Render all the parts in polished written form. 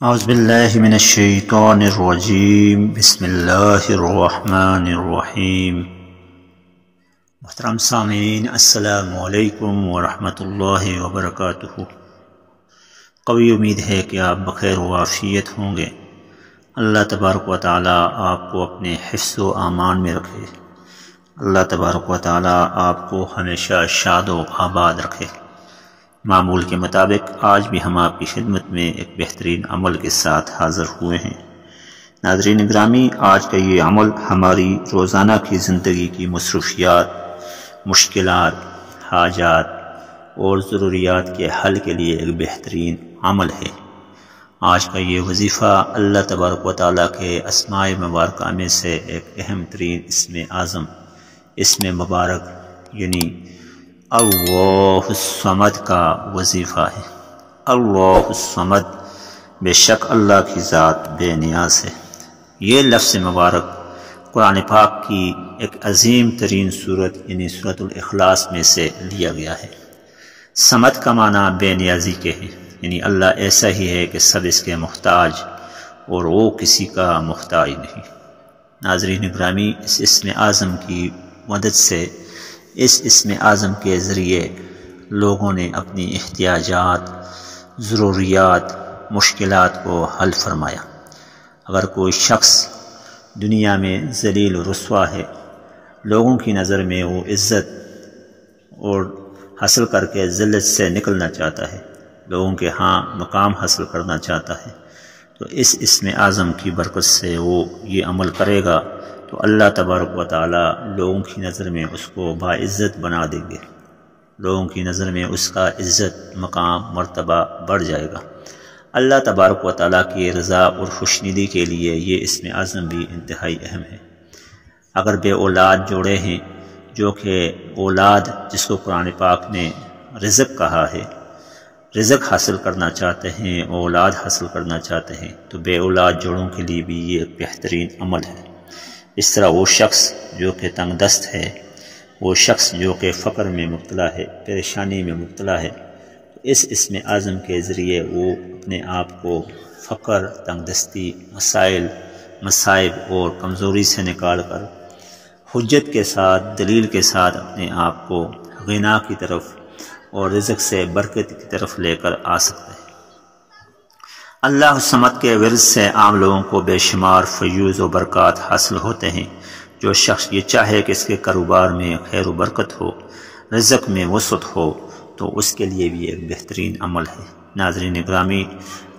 اعوذ باللہ من الشیطان الرجیم بسم اللہ الرحمن الرحیم۔ محترم سامعین، السلام علیکم ورحمۃ اللہ وبرکاتہ۔ قوی امید ہے کہ آپ بخیر و عافیت ہوں گے۔ اللہ تبارک و تعالی آپ کو اپنے حفظ و امان میں رکھے۔ اللہ تبارک و تعالی آپ کو ہمیشہ شاد و آباد رکھے۔ معمول کے مطابق آج بھی ہم آپ کی خدمت میں ایک بہترین عمل کے ساتھ حاضر ہوئے ہیں۔ ناظرین گرامی، آج کا یہ عمل ہماری روزانہ کی زندگی کی مصروفیات، مشکلات، حاجات اور ضروریات کے حل کے لیے ایک بہترین عمل ہے۔ آج کا یہ وظیفہ اللہ تبارک و تعالیٰ کے اسماء مبارکہ میں سے ایک اہم ترین اسم اعظم، اسم مبارک یعنی اللہ الصمد کا وظیفہ ہے۔ اللہ الصمد، بے شک اللہ کی ذات بے نیاز ہے۔ یہ لفظ مبارک قرآن پاک کی ایک عظیم ترین صورت یعنی سورۃ الاخلاص میں سے لیا گیا ہے۔ صمد کا معنی بے نیازی کے ہے، یعنی اللہ ایسا ہی ہے کہ سب اس کے محتاج اور وہ کسی کا محتاج نہیں۔ ناظرین گرامی، اس اسم اعظم کی مدد سے، اس اسم اعظم کے ذریعے لوگوں نے اپنی احتیاجات، ضروریات، مشکلات کو حل فرمایا۔ اگر کوئی شخص دنیا میں ذلیل و رسوا ہے، لوگوں کی نظر میں وہ عزت اور حاصل کر کے ذلت سے نکلنا چاہتا ہے، لوگوں کے ہاں مقام حاصل کرنا چاہتا ہے، تو اس اسم اعظم کی برکت سے وہ یہ عمل کرے گا تو اللہ تبارک و تعالی لوگوں کی نظر میں اس کو باعزت بنا دیں گے، لوگوں کی نظر میں اس کا عزت، مقام، مرتبہ بڑھ جائے گا۔ اللہ تبارک و تعالیٰ کی رضا اور خوشنودی کے لیے یہ اسم اعظم بھی انتہائی اہم ہے۔ اگر بے اولاد جوڑے ہیں، جو کہ اولاد جس کو قرآن پاک نے رزق کہا ہے، رزق حاصل کرنا چاہتے ہیں، اولاد حاصل کرنا چاہتے ہیں، تو بے اولاد جوڑوں کے لیے بھی یہ ایک بہترین عمل ہے۔ اس طرح وہ شخص جو کہ تنگ دست ہے، وہ شخص جو کہ فقر میں مبتلا ہے، پریشانی میں مبتلا ہے، تو اس اسم اعظم کے ذریعے وہ اپنے آپ کو فقر، تنگ دستی، مسائل، مصائب اور کمزوری سے نکال کر حجت کے ساتھ، دلیل کے ساتھ اپنے آپ کو غنا کی طرف اور رزق سے برکت کی طرف لے کر آ سکتا ہے۔ اللہ الصمد کے ورد سے عام لوگوں کو بے شمار فیوز و برکات حاصل ہوتے ہیں۔ جو شخص یہ چاہے کہ اس کے کاروبار میں خیر و برکت ہو، رزق میں وسعت ہو، تو اس کے لیے بھی ایک بہترین عمل ہے۔ ناظرین گرامی،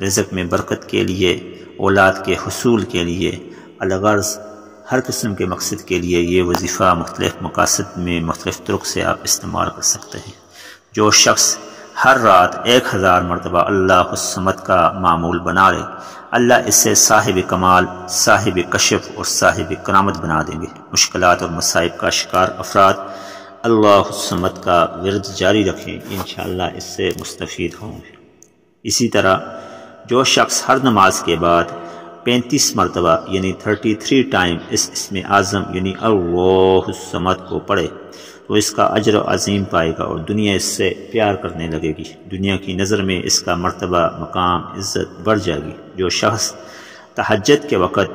رزق میں برکت کے لیے، اولاد کے حصول کے لیے، الغرض ہر قسم کے مقصد کے لیے یہ وظیفہ مختلف مقاصد میں مختلف طرق سے آپ استعمال کر سکتے ہیں۔ جو شخص ہر رات 1000 مرتبہ اللہ الصمد کا معمول بنا لے، اللہ اس سے صاحب کمال، صاحب کشف اور صاحب کرامت بنا دیں گے۔ مشکلات اور مصائب کا شکار افراد اللہ الصمد کا ورد جاری رکھیں، انشاءاللہ اس سے مستفید ہوں گے۔ اسی طرح جو شخص ہر نماز کے بعد 35 مرتبہ یعنی 33 ٹائم اس اسم اعظم یعنی اللہ الصمد کو پڑھے تو اس کا اجر عظیم پائے گا اور دنیا اس سے پیار کرنے لگے گی، دنیا کی نظر میں اس کا مرتبہ، مقام، عزت بڑھ جائے گی۔ جو شخص تہجد کے وقت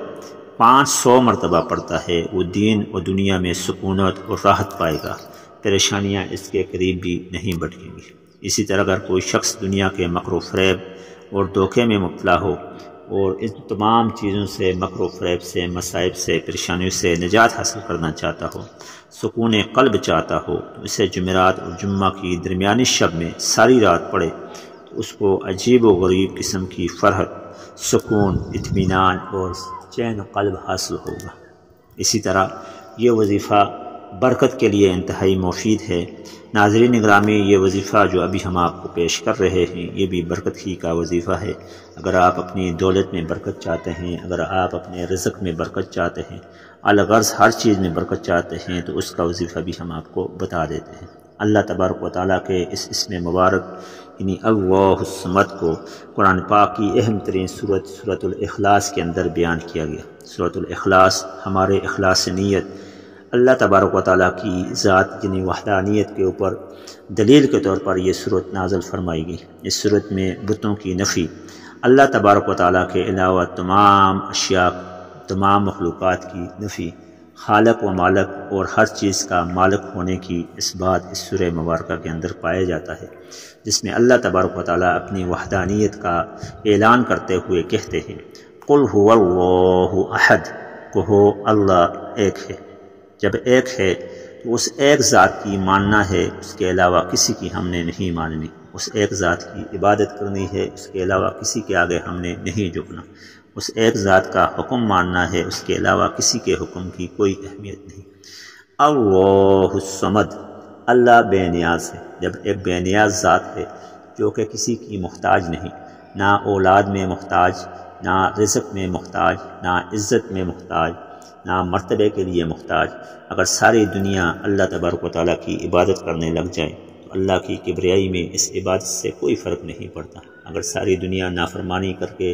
500 مرتبہ پڑھتا ہے، وہ دین و دنیا میں سکونت اور راحت پائے گا، پریشانیاں اس کے قریب بھی نہیں بڑھیں گی۔ اسی طرح اگر کوئی شخص دنیا کے مکر و فریب اور دھوکے میں مبتلا ہو اور ان تمام چیزوں سے، مکر و فریب سے، مصائب سے، پریشانیوں سے نجات حاصل کرنا چاہتا ہو، سکون قلب چاہتا ہو، تو اسے جمعرات اور جمعہ کی درمیانی شب میں ساری رات پڑھے تو اس کو عجیب و غریب قسم کی فرحت، سکون، اطمینان اور چین قلب حاصل ہوگا۔ اسی طرح یہ وظیفہ برکت کے لیے انتہائی مفید ہے۔ ناظرین گرامی، یہ وظیفہ جو ابھی ہم آپ کو پیش کر رہے ہیں، یہ بھی برکت ہی کا وظیفہ ہے۔ اگر آپ اپنی دولت میں برکت چاہتے ہیں، اگر آپ اپنے رزق میں برکت چاہتے ہیں، الغرض ہر چیز میں برکت چاہتے ہیں، تو اس کا وظیفہ بھی ہم آپ کو بتا دیتے ہیں۔ اللہ تبارک و تعالیٰ کے اس اسم مبارک یعنی اللہ الصمد کو قرآن پاک کی اہم ترین سورۃ الاخلاص کے اندر بیان کیا گیا۔ سورۃ الاخلاص ہمارے اخلاص نیت، اللہ تبارک و تعالیٰ کی ذات یعنی وحدانیت کے اوپر دلیل کے طور پر یہ سورت نازل فرمائی گئی۔ اس سورت میں بتوں کی نفی، اللہ تبارک و تعالیٰ کے علاوہ تمام اشیاء، تمام مخلوقات کی نفی، خالق و مالک اور ہر چیز کا مالک ہونے کی اس بات اس سورہ مبارکہ کے اندر پایا جاتا ہے، جس میں اللہ تبارک و تعالیٰ اپنی وحدانیت کا اعلان کرتے ہوئے کہتے ہیں قل هو اللہ احد، کہو اللہ ایک ہے۔ جب ایک ہے تو اس ایک ذات کی ماننا ہے، اس کے علاوہ کسی کی ہم نے نہیں ماننی، اس ایک ذات کی عبادت کرنی ہے، اس کے علاوہ کسی کے آگے ہم نے نہیں جھکنا، اس ایک ذات کا حکم ماننا ہے، اس کے علاوہ کسی کے حکم کی کوئی اہمیت نہیں۔ اللہ الصمد، اللہ بے نیاز ہے۔ جب ایک بے نیاز ذات ہے جو کہ کسی کی محتاج نہیں، نہ اولاد میں محتاج، نہ رزق میں محتاج، نہ عزت میں محتاج، نہ مرتبے کے لیے محتاج، اگر ساری دنیا اللہ تبارک و تعالیٰ کی عبادت کرنے لگ جائے تو اللہ کی کبریائی میں اس عبادت سے کوئی فرق نہیں پڑتا۔ اگر ساری دنیا نافرمانی کر کے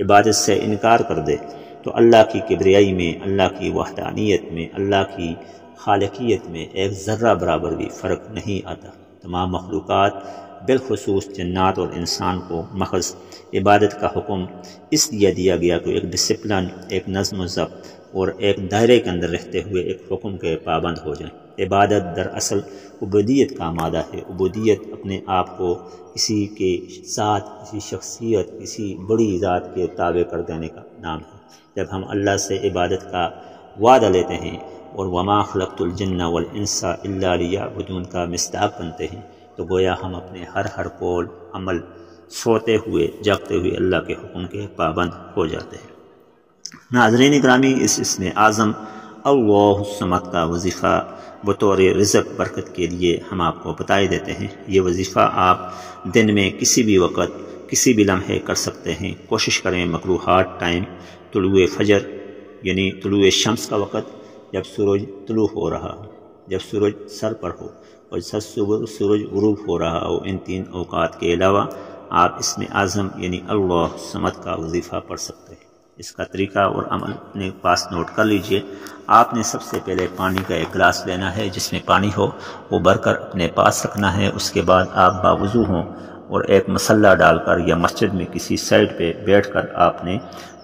عبادت سے انکار کر دے تو اللہ کی کبریائی میں، اللہ کی وحدانیت میں، اللہ کی خالقیت میں ایک ذرہ برابر بھی فرق نہیں آتا۔ تمام مخلوقات بالخصوص جنات اور انسان کو محض عبادت کا حکم اس لیے دیا گیا کہ ایک ڈسپلن، ایک نظم و ضبط اور ایک دائرے کے اندر رہتے ہوئے ایک حکم کے پابند ہو جائیں۔ عبادت دراصل عبودیت کا مادہ ہے۔ عبودیت اپنے آپ کو کسی کے ساتھ، کسی شخصیت، کسی بڑی ذات کے تابع کر دینے کا نام ہے۔ جب ہم اللہ سے عبادت کا وعدہ لیتے ہیں اور وما خلقت الجن والانس الا لیعبدون کا مصداق بنتے ہیں تو گویا ہم اپنے ہر قول، عمل، سوتے ہوئے جاگتے ہوئے اللہ کے حکم کے پابند ہو جاتے ہیں۔ ناظرین گرامی، اس اسم اعظم اللہ الصمد کا وظیفہ بطور رزق برکت کے لیے ہم آپ کو بتائے دیتے ہیں۔ یہ وظیفہ آپ دن میں کسی بھی وقت، کسی بھی لمحے کر سکتے ہیں۔ کوشش کریں مکروہات ٹائم، طلوع فجر یعنی طلوع شمس کا وقت، جب سورج طلوع ہو رہا ہو، جب سورج سر پر ہو اور سورج غروب ہو رہا ہو، ان تین اوقات کے علاوہ آپ اسم اعظم یعنی اللہ الصمد کا وظیفہ پڑھ سکتے ہیں۔ اس کا طریقہ اور عمل اپنے پاس نوٹ کر لیجئے۔ آپ نے سب سے پہلے پانی کا ایک گلاس لینا ہے، جس میں پانی ہو وہ بھر کر اپنے پاس رکھنا ہے۔ اس کے بعد آپ باوضو ہوں اور ایک مصلی ڈال کر یا مسجد میں کسی سائڈ پہ بیٹھ کر آپ نے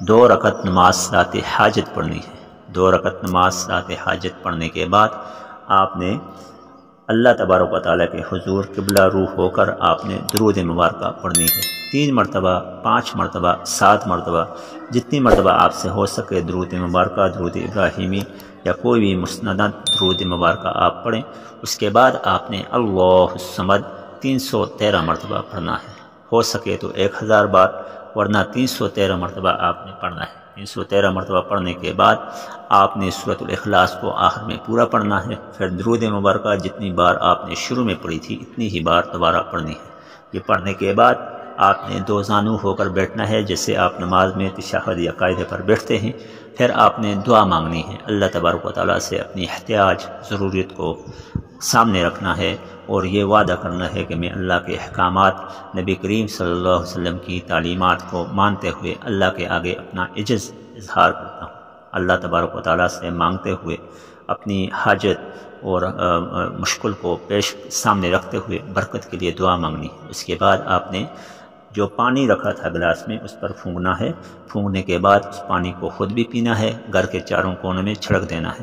2 رکعت نماز صلاۃ حاجت پڑھنی ہے۔ 2 رکعت نماز صلاۃ حاجت پڑھنے کے بعد آپ نے اللہ تبارک و تعالیٰ کے حضور قبلہ روح ہو کر آپ نے درود مبارکہ پڑھنی ہے۔ 3 مرتبہ، 5 مرتبہ، 7 مرتبہ، جتنی مرتبہ آپ سے ہو سکے درود مبارکہ، درود ابراہیمی یا کوئی بھی مسندہ درود مبارکہ آپ پڑھیں۔ اس کے بعد آپ نے اللہ الصمد 313 مرتبہ پڑھنا ہے۔ ہو سکے تو 1000 بار، ورنہ 313 مرتبہ آپ نے پڑھنا ہے۔ 313 مرتبہ پڑھنے کے بعد آپ نے سورۃ الاخلاص کو آخر میں پورا پڑھنا ہے۔ پھر درود مبارکہ جتنی بار آپ نے شروع میں پڑھی تھی اتنی ہی بار دوبارہ پڑھنی ہے۔ یہ پڑھنے کے بعد آپ نے 2 زانو ہو کر بیٹھنا ہے، جیسے آپ نماز میں تشہد یا قاعدے پر بیٹھتے ہیں۔ پھر آپ نے دعا مانگنی ہے، اللہ تبارک و تعالیٰ سے اپنی احتیاج، ضرورت کو سامنے رکھنا ہے اور یہ وعدہ کرنا ہے کہ میں اللہ کے احکامات، نبی کریم صلی اللہ علیہ وسلم کی تعلیمات کو مانتے ہوئے اللہ کے آگے اپنا عجز اظہار کرتا ہوں۔ اللہ تبارک و تعالیٰ سے مانگتے ہوئے اپنی حاجت اور مشکل کو پیش سامنے رکھتے ہوئے برکت کے لیے دعا مانگنی ہے۔ اس کے بعد آپ نے جو پانی رکھا تھا گلاس میں اس پر پھونکنا ہے۔ پھونکنے کے بعد اس پانی کو خود بھی پینا ہے، گھر کے چاروں کونوں میں چھڑک دینا ہے۔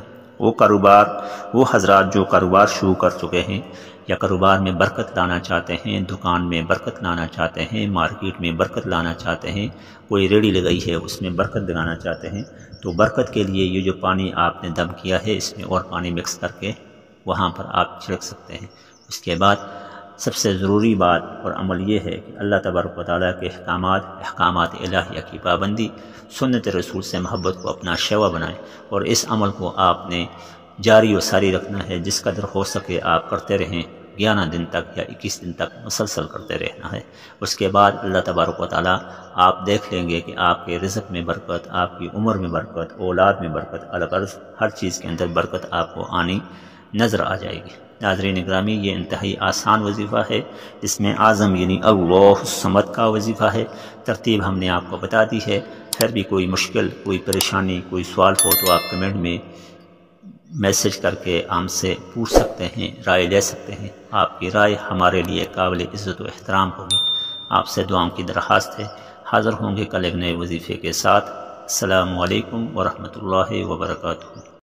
وہ حضرات جو کاروبار شروع کر چکے ہیں یا کاروبار میں برکت لانا چاہتے ہیں، دکان میں برکت لانا چاہتے ہیں، مارکیٹ میں برکت لانا چاہتے ہیں، کوئی ریڑھی لگائی ہے اس میں برکت لگانا چاہتے ہیں، تو برکت کے لیے یہ جو پانی آپ نے دم کیا ہے اس میں اور پانی مکس کر کے وہاں پر آپ چھڑک سکتے ہیں۔ اس کے بعد سب سے ضروری بات اور عمل یہ ہے کہ اللہ تبارک و تعالیٰ کے احکامات الہیہ کی پابندی، سنت رسول سے محبت کو اپنا شیوا بنائیں اور اس عمل کو آپ نے جاری و ساری رکھنا ہے۔ جس قدر ہو سکے آپ کرتے رہیں، 11 دن تک یا 21 دن تک مسلسل کرتے رہنا ہے۔ اس کے بعد اللہ تبارک و تعالیٰ آپ دیکھ لیں گے کہ آپ کے رزق میں برکت، آپ کی عمر میں برکت، اولاد میں برکت، الغرض ہر چیز کے اندر برکت آپ کو آنی نظر آ جائے گی۔ ناظرین گرامی، یہ انتہائی آسان وظیفہ ہے، اس میں اعظم یعنی اللہ الصمد کا وظیفہ ہے۔ ترتیب ہم نے آپ کو بتا دی ہے۔ پھر بھی کوئی مشکل، کوئی پریشانی، کوئی سوال ہو تو آپ کمنٹ میں میسج کر کے ہم سے پوچھ سکتے ہیں، رائے لے سکتے ہیں۔ آپ کی رائے ہمارے لیے قابل عزت و احترام ہوگی۔ آپ سے دعاؤں کی درخواست ہے، حاضر ہوں گے کل ایک نئے وظیفے کے ساتھ۔ السلام علیکم ورحمۃ اللہ وبرکاتہ۔